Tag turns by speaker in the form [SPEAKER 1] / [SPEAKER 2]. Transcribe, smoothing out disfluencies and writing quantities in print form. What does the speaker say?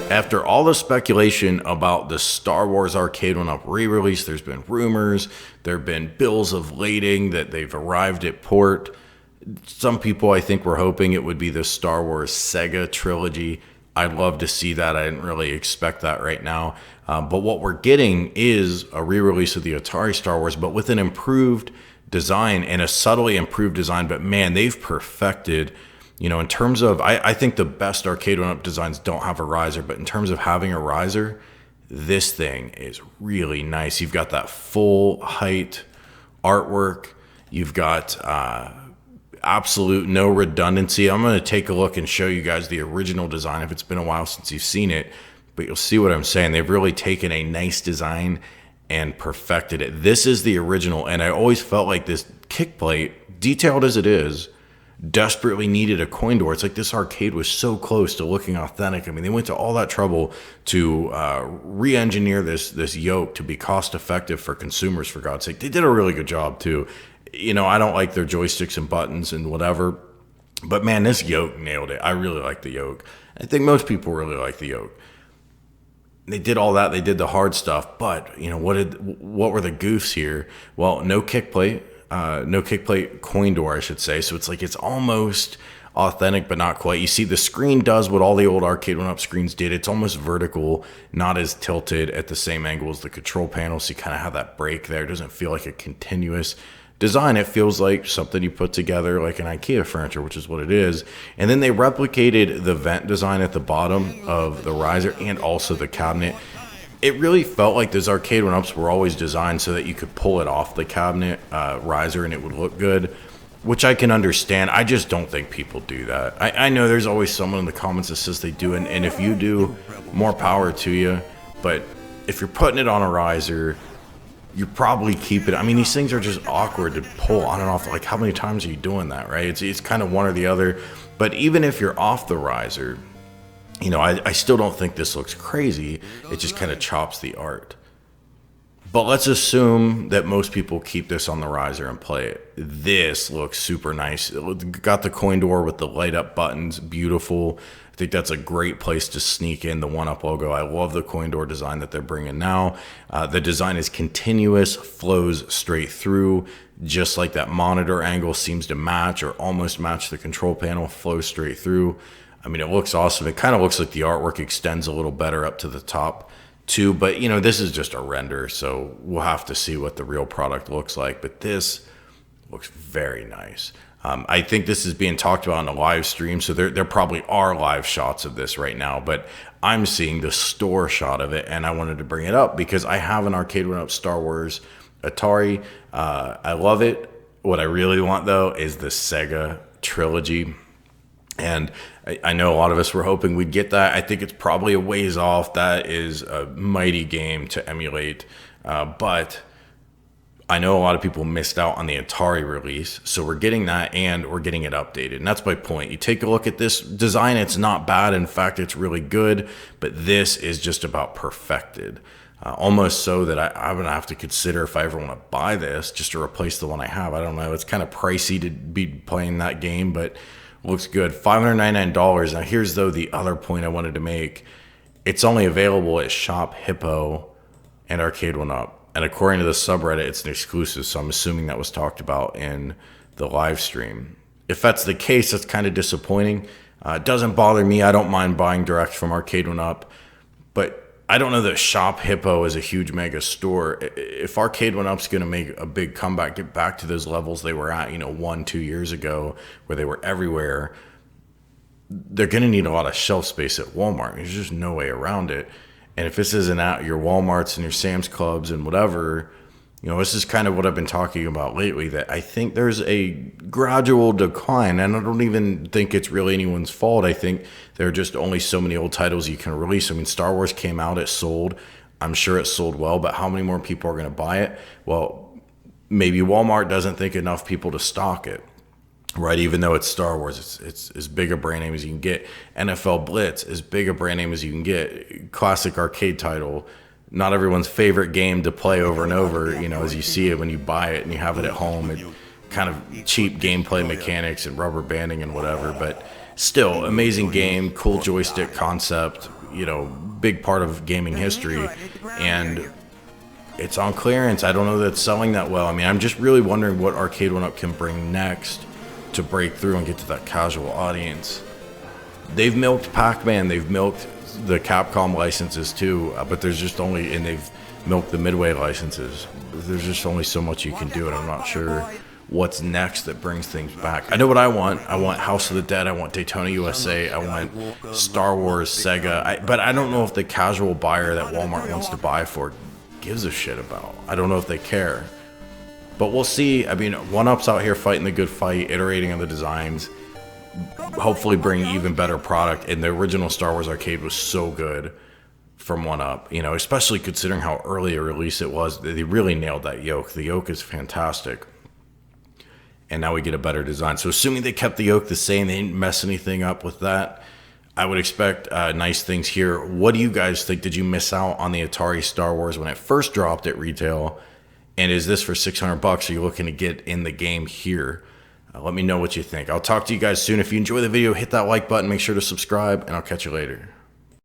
[SPEAKER 1] After all the speculation about the Star Wars Arcade1up re-release, there's been rumors, there have been bills of lading that they've arrived at port. Some people, I think, were hoping it would be the Star Wars Sega trilogy. I'd love to see that. I didn't really expect that right now. But what we're getting is a re-release of the Atari Star Wars, but with an improved design and a subtly improved design. But man, they've perfected, you know, in terms of, I think the best Arcade1up designs don't have a riser, but in terms of having a riser, this thing is really nice. You've got that full height artwork. You've got absolute no redundancy. I'm going to take a look and show you guys the original design if it's been a while since you've seen it, but you'll see what I'm saying. They've really taken a nice design and perfected it. This is the original, and I always felt like this kick plate, detailed as it is, desperately needed a coin door. It's like this arcade was so close to looking authentic. I mean, they went to all that trouble to re-engineer this yoke to be cost effective for consumers, for God's sake. They did a really good job too. You know, I don't like their joysticks and buttons and whatever, but man, this yoke nailed it. I really like the yoke. I think most people really like the yoke. They did all that. They did the hard stuff, but you know, what were the goofs here? Well, no kick plate. No kick plate coin door, I should say. So it's like it's almost authentic, but not quite. You see, the screen does what all the old Arcade1up screens did. It's almost vertical, not as tilted at the same angle as the control panel. So you kind of have that break there. It doesn't feel like a continuous design. It feels like something you put together like an IKEA furniture, which is what it is. And then they replicated the vent design at the bottom of the riser and also the cabinet. It really felt like those Arcade1ups were always designed so that you could pull it off the cabinet riser and it would look good, which I can understand. I just don't think people do that. I know there's always someone in the comments that says they do, and if you do, more power to you. But if you're putting it on a riser, you probably keep it. I mean, these things are just awkward to pull on and off. Like, how many times are you doing that, right? It's kind of one or the other. But even if you're off the riser, you know, I still don't think this looks crazy. It just kind of chops the art. But let's assume that most people keep this on the riser and play it. This looks super nice. It got the coin door with the light up buttons. Beautiful. I think that's a great place to sneak in the 1UP logo. I love the coin door design that they're bringing now. The design is continuous, flows straight through, just like that monitor angle seems to match or almost match the control panel, flows straight through. I mean, it looks awesome. It kind of looks like the artwork extends a little better up to the top too, but you know, this is just a render, so we'll have to see what the real product looks like, but this looks very nice. I think this is being talked about on a live stream, so there probably are live shots of this right now, but I'm seeing the store shot of it, and I wanted to bring it up because I have an Arcade1up Star Wars Atari. I love it. What I really want, though, is the Sega trilogy. And I know a lot of us were hoping we'd get that. I think it's probably a ways off. That is a mighty game to emulate. But I know a lot of people missed out on the Atari release. So we're getting that and we're getting it updated. And that's my point. You take a look at this design. It's not bad. In fact, it's really good. But this is just about perfected. Almost so that I'm going to have to consider if I ever want to buy this just to replace the one I have. I don't know. It's kind of pricey to be playing that game, but looks good. $599. Now here's though the other point I wanted to make. It's only available at Shop Hippo and Arcade1up. And according to the subreddit, it's an exclusive. So I'm assuming that was talked about in the live stream. If that's the case, that's kind of disappointing. It doesn't bother me. I don't mind buying direct from Arcade1up. But I don't know that Shop Hippo is a huge mega store. If Arcade1up's going to make a big comeback, get back to those levels they were at, 1-2 years ago, where they were everywhere, they're going to need a lot of shelf space at Walmart. There's just no way around it. And if this isn't at your Walmarts and your Sam's Clubs and whatever, this is kind of what I've been talking about lately, that I think there's a gradual decline, and I don't even think it's really anyone's fault. I think there are just only so many old titles you can release. I mean, Star Wars came out, it sold. I'm sure it sold well, but how many more people are going to buy it? Well, maybe Walmart doesn't think enough people to stock it, right? Even though it's Star Wars, it's as big a brand name as you can get. NFL Blitz, as big a brand name as you can get. Classic arcade title. Not everyone's favorite game to play over and over, as you see it when you buy it and you have it at home. kind of cheap gameplay mechanics and rubber banding and whatever, but still amazing game, cool joystick concept, you know, big part of gaming history. And it's on clearance. I don't know that it's selling that well. I mean, I'm just really wondering what Arcade1up can bring next to break through and get to that casual audience. They've milked Pac-Man, they've milked the Capcom licenses too, but there's just only, and they've milked the Midway licenses. There's just only so much you can do, and I'm not sure what's next that brings things back. I know what I want. I want House of the Dead, I want Daytona USA, I want Star Wars, Sega, but I don't know if the casual buyer that Walmart wants to buy for gives a shit about. I don't know if they care. But we'll see. I mean, 1UP's out here fighting the good fight, iterating on the designs, hopefully bringing even better product. And the original Star Wars Arcade was so good from 1UP, you know, especially considering how early a release it was. They really nailed that yoke. The yoke is fantastic. And now we get a better design. So assuming they kept the yoke the same, they didn't mess anything up with that, I would expect nice things here. What do you guys think? Did you miss out on the Atari Star Wars when it first dropped at retail? And is this for $600? Are you looking to get in the game here? Let me know what you think. I'll talk to you guys soon. If you enjoy the video, hit that like button. Make sure to subscribe, and I'll catch you later.